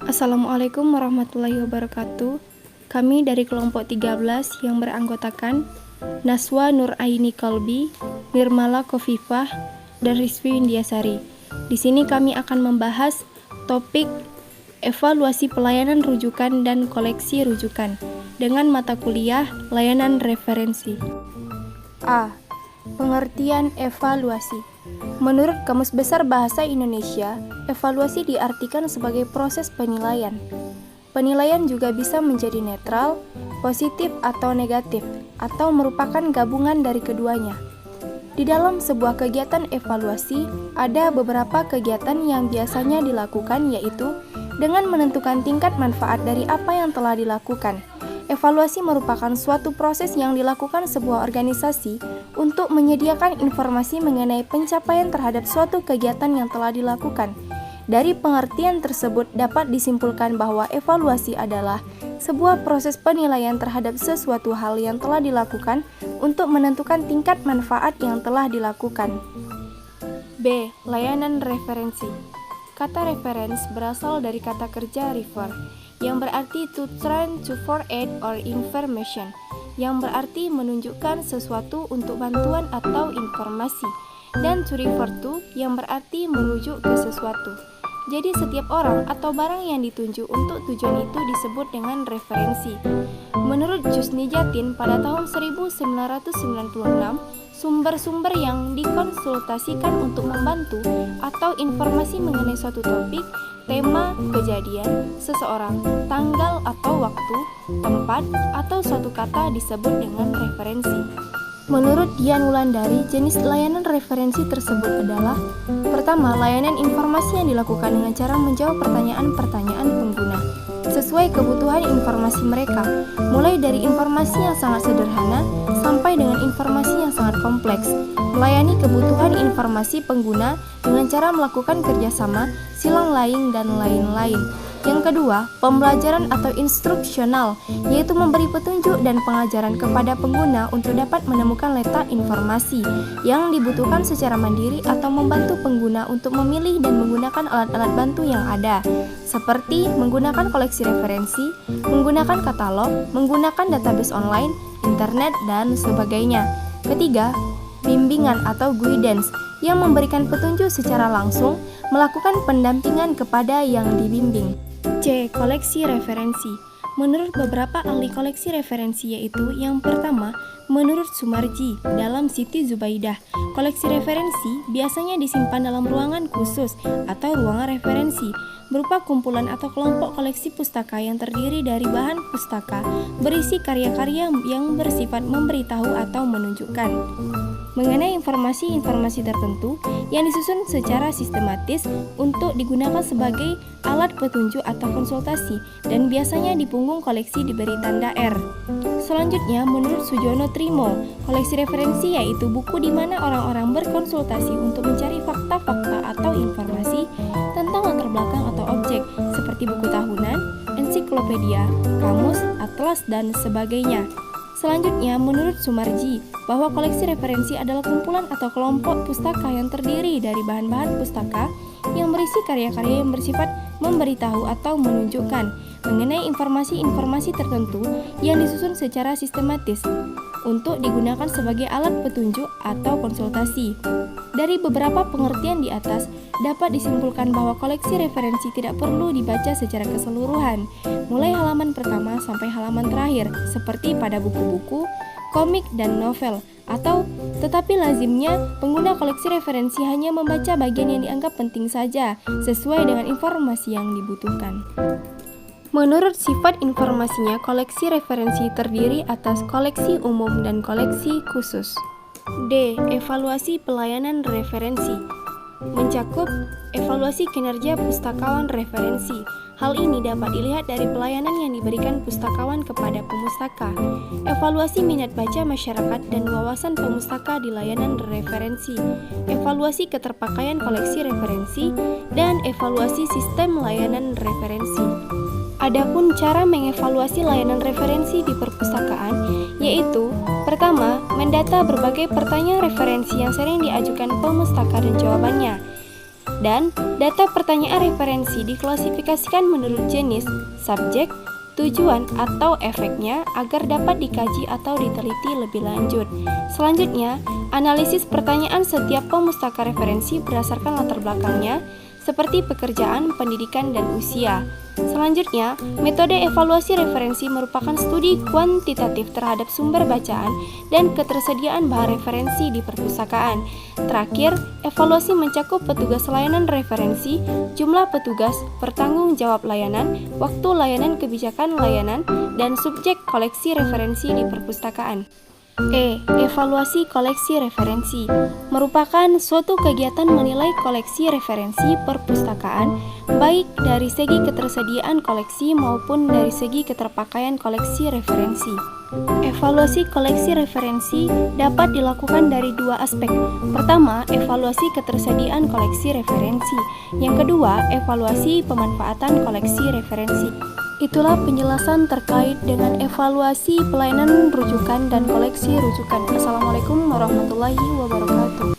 Assalamualaikum warahmatullahi wabarakatuh. Kami dari kelompok 13 yang beranggotakan Naswa Nuraini Kalbi, Nirmala Kofifah, dan Rizvi Windiasari. Di sini kami akan membahas topik evaluasi pelayanan rujukan dan koleksi rujukan dengan mata kuliah layanan referensi. A. Pengertian evaluasi. Menurut Kamus Besar Bahasa Indonesia, evaluasi diartikan sebagai proses penilaian. Penilaian juga bisa menjadi netral, positif atau negatif, atau merupakan gabungan dari keduanya. Di dalam sebuah kegiatan evaluasi, ada beberapa kegiatan yang biasanya dilakukan, yaitu dengan menentukan tingkat manfaat dari apa yang telah dilakukan. Evaluasi merupakan suatu proses yang dilakukan sebuah organisasi untuk menyediakan informasi mengenai pencapaian terhadap suatu kegiatan yang telah dilakukan. Dari pengertian tersebut dapat disimpulkan bahwa evaluasi adalah sebuah proses penilaian terhadap sesuatu hal yang telah dilakukan untuk menentukan tingkat manfaat yang telah dilakukan. B. Layanan referensi. Kata reference berasal dari kata kerja refer, yang berarti to turn to for aid or information, yang berarti menunjukkan sesuatu untuk bantuan atau informasi, dan to refer to, yang berarti merujuk ke sesuatu. Jadi setiap orang atau barang yang ditunjuk untuk tujuan itu disebut dengan referensi. Menurut Jusni Jatin pada tahun 1996, sumber-sumber yang dikonsultasikan untuk membantu atau informasi mengenai suatu topik, tema, kejadian, seseorang, tanggal atau waktu, tempat, atau suatu kata disebut dengan referensi. Menurut Dian Wulandari, jenis layanan referensi tersebut adalah: pertama, layanan informasi yang dilakukan dengan cara menjawab pertanyaan-pertanyaan pengguna sesuai kebutuhan informasi mereka, mulai dari informasi yang sangat sederhana sampai dengan informasi yang sangat kompleks, melayani kebutuhan informasi pengguna dengan cara melakukan kerjasama, silang laing, dan lain-lain. Yang kedua, pembelajaran atau instruksional, yaitu memberi petunjuk dan pengajaran kepada pengguna untuk dapat menemukan letak informasi yang dibutuhkan secara mandiri atau membantu pengguna untuk memilih dan menggunakan alat-alat bantu yang ada, seperti menggunakan koleksi referensi, menggunakan katalog, menggunakan database online, internet, dan sebagainya. Ketiga, bimbingan atau guidance, yang memberikan petunjuk secara langsung, melakukan pendampingan kepada yang dibimbing. C. Koleksi referensi. Menurut beberapa ahli koleksi referensi, yaitu yang pertama, menurut Sumarji dalam Siti Zubaidah, koleksi referensi biasanya disimpan dalam ruangan khusus atau ruangan referensi, berupa kumpulan atau kelompok koleksi pustaka yang terdiri dari bahan pustaka berisi karya-karya yang bersifat memberitahu atau menunjukkan mengenai informasi-informasi tertentu yang disusun secara sistematis untuk digunakan sebagai alat petunjuk atau konsultasi, dan biasanya di punggung koleksi diberi tanda R. Selanjutnya, menurut Sujono Trimo, koleksi referensi yaitu buku di mana orang-orang berkonsultasi untuk mencari fakta-fakta atau informasi tentang latar belakang atau objek, seperti buku tahunan, ensiklopedia, kamus, atlas, dan sebagainya. Selanjutnya, menurut Sumarji, bahwa koleksi referensi adalah kumpulan atau kelompok pustaka yang terdiri dari bahan-bahan pustaka yang berisi karya-karya yang bersifat memberitahu atau menunjukkan mengenai informasi-informasi tertentu yang disusun secara sistematis untuk digunakan sebagai alat petunjuk atau konsultasi. Dari beberapa pengertian di atas, dapat disimpulkan bahwa koleksi referensi tidak perlu dibaca secara keseluruhan, mulai halaman pertama sampai halaman terakhir, seperti pada buku-buku, komik, dan novel, tetapi lazimnya pengguna koleksi referensi hanya membaca bagian yang dianggap penting saja, sesuai dengan informasi yang dibutuhkan. Menurut sifat informasinya, koleksi referensi terdiri atas koleksi umum dan koleksi khusus. D. Evaluasi pelayanan referensi. Mencakup evaluasi kinerja pustakawan referensi. Hal ini dapat dilihat dari pelayanan yang diberikan pustakawan kepada pemustaka, evaluasi minat baca masyarakat dan wawasan pemustaka di layanan referensi, evaluasi keterpakaian koleksi referensi, dan evaluasi sistem layanan referensi. Adapun cara mengevaluasi layanan referensi di perpustakaan, yaitu pertama, mendata berbagai pertanyaan referensi yang sering diajukan pemustaka dan jawabannya. Dan data pertanyaan referensi diklasifikasikan menurut jenis, subjek, tujuan, atau efeknya agar dapat dikaji atau diteliti lebih lanjut. Selanjutnya, analisis pertanyaan setiap pemustaka referensi berdasarkan latar belakangnya, seperti pekerjaan, pendidikan, dan usia. Selanjutnya, metode evaluasi referensi merupakan studi kuantitatif terhadap sumber bacaan dan ketersediaan bahan referensi di perpustakaan. Terakhir, evaluasi mencakup petugas layanan referensi, jumlah petugas, bertanggung jawab layanan, waktu layanan, kebijakan layanan, dan subjek koleksi referensi di perpustakaan. Evaluasi koleksi referensi merupakan suatu kegiatan menilai koleksi referensi perpustakaan, baik dari segi ketersediaan koleksi maupun dari segi keterpakaian koleksi referensi. Evaluasi koleksi referensi dapat dilakukan dari dua aspek. Pertama, evaluasi ketersediaan koleksi referensi. Yang kedua, evaluasi pemanfaatan koleksi referensi. Itulah penjelasan terkait dengan evaluasi pelayanan rujukan dan koleksi rujukan. Assalamualaikum warahmatullahi wabarakatuh.